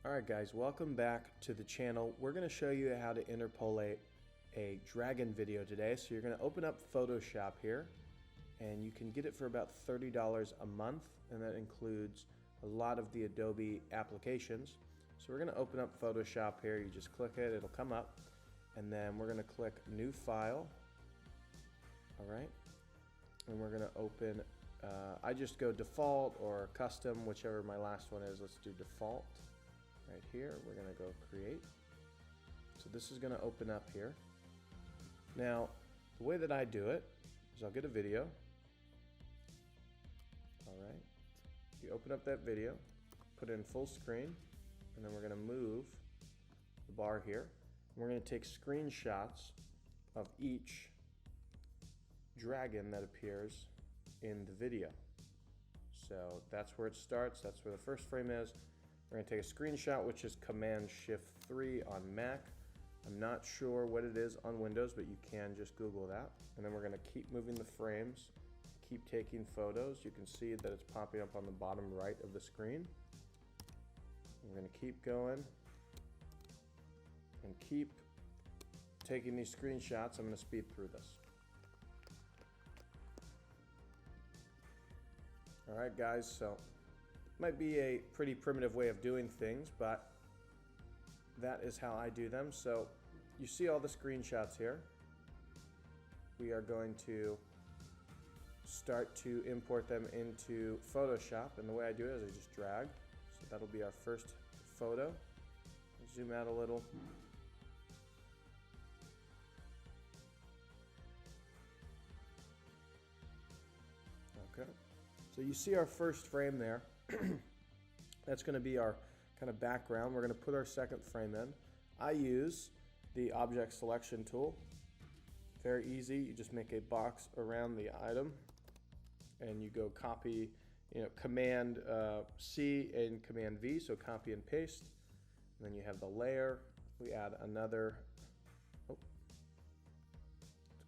Alright guys, welcome back to the channel. We're going to show you how to interpolate a dragon video today. So you're going to open up Photoshop here, and you can get it for about $30 a month, and that includes a lot of the Adobe applications. So we're going to open up Photoshop here. You just click it, it'll come up, and then we're going to click New File. Alright, and we're going to open, I just go Default or Custom, whichever my last one is. Let's do Default. Right here, we're going to go Create. So this is going to open up here. Now, the way that I do it is I'll get a video. Alright, you open up that video, put it in full screen, and then we're going to move the bar here. And we're going to take screenshots of each dragon that appears in the video. So that's where it starts, that's where the first frame is. We're going to take a screenshot, which is Command-Shift-3 on Mac. I'm not sure what it is on Windows, but you can just Google that. And then we're going to keep moving the frames, keep taking photos. You can see that it's popping up on the bottom right of the screen. We're going to keep going and keep taking these screenshots. I'm going to speed through this. Alright guys, so might be a pretty primitive way of doing things, but that is how I do them. So you see all the screenshots here. We are going to start to import them into Photoshop, and the way I do it is I just drag. So that'll be our first photo. Zoom out a little. Okay. So you see our first frame there. That's going to be our kind of background. We're going to put our second frame in. I use the object selection tool. Very easy. You just make a box around the item and you go copy, Command C and Command V, so copy and paste. And then you have the layer. We add another, let's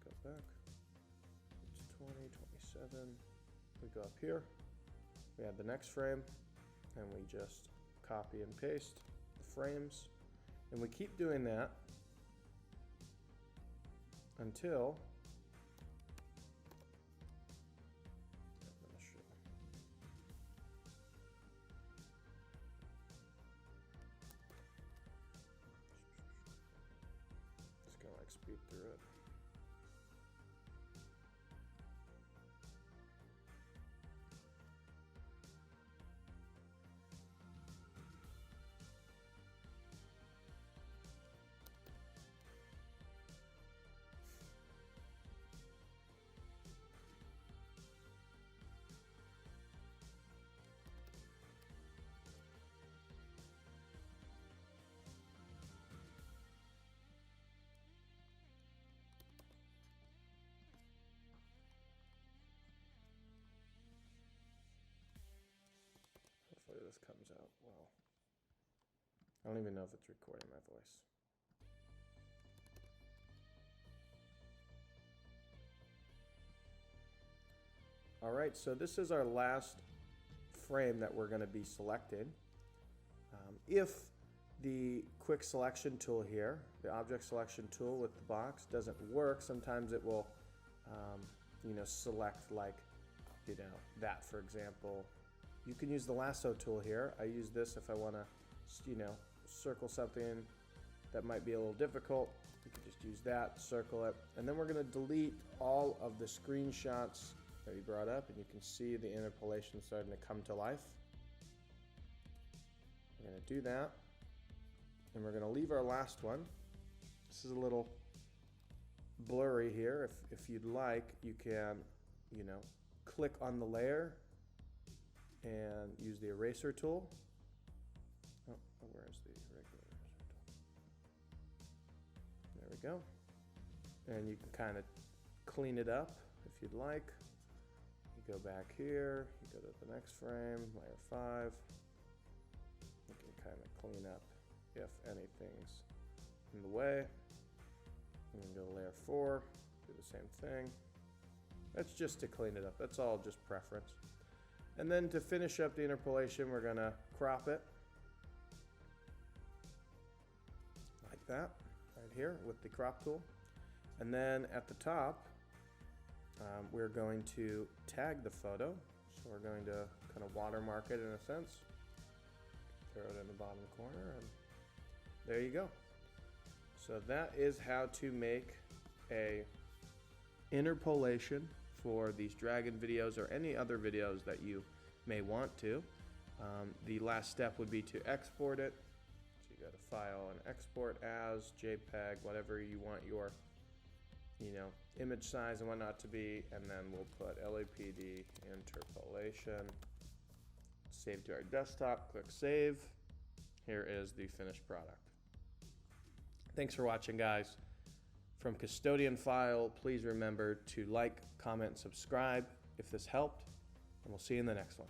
go back. It's 20, 27. We go up here. We add the next frame, and we just copy and paste the frames, and we keep doing that until I'm gonna show. Just gonna like speed through it. Hopefully this comes out well. I don't even know if it's recording my voice. Alright, so this is our last frame that we're going to be selecting. If the quick selection tool here, the object selection tool with the box, doesn't work, sometimes it will select like, that for example. You can use the lasso tool here. I use this if I want to, circle something that might be a little difficult. You can just use that, circle it, and then we're going to delete all of the screenshots that we brought up, and you can see the interpolation starting to come to life. We're going to do that, and we're going to leave our last one. This is a little blurry here. If you'd like, you can, click on the layer and use the eraser tool. Oh, where's the regular eraser tool? There we go. And you can kind of clean it up if you'd like. You go back here, you go to the next frame, layer 5. You can kind of clean up if anything's in the way. And then go to layer 4, do the same thing. That's just to clean it up. That's all just preference. And then to finish up the interpolation, we're going to crop it. that right here with the crop tool. And then at the top, we're going to tag the photo. So we're going to kind of watermark it in a sense. Throw it in the bottom corner, and there you go. So that is how to make a interpolation for these dragon videos or any other videos that you may want to. The last step would be to export it. So you go to File and Export as JPEG, whatever you want your image size and whatnot to be, and then we'll put LAPD interpolation. Save to our desktop, click Save. Here is the finished product. Thanks for watching, guys. From custodianfile, please remember to like, comment, subscribe if this helped, and we'll see you in the next one.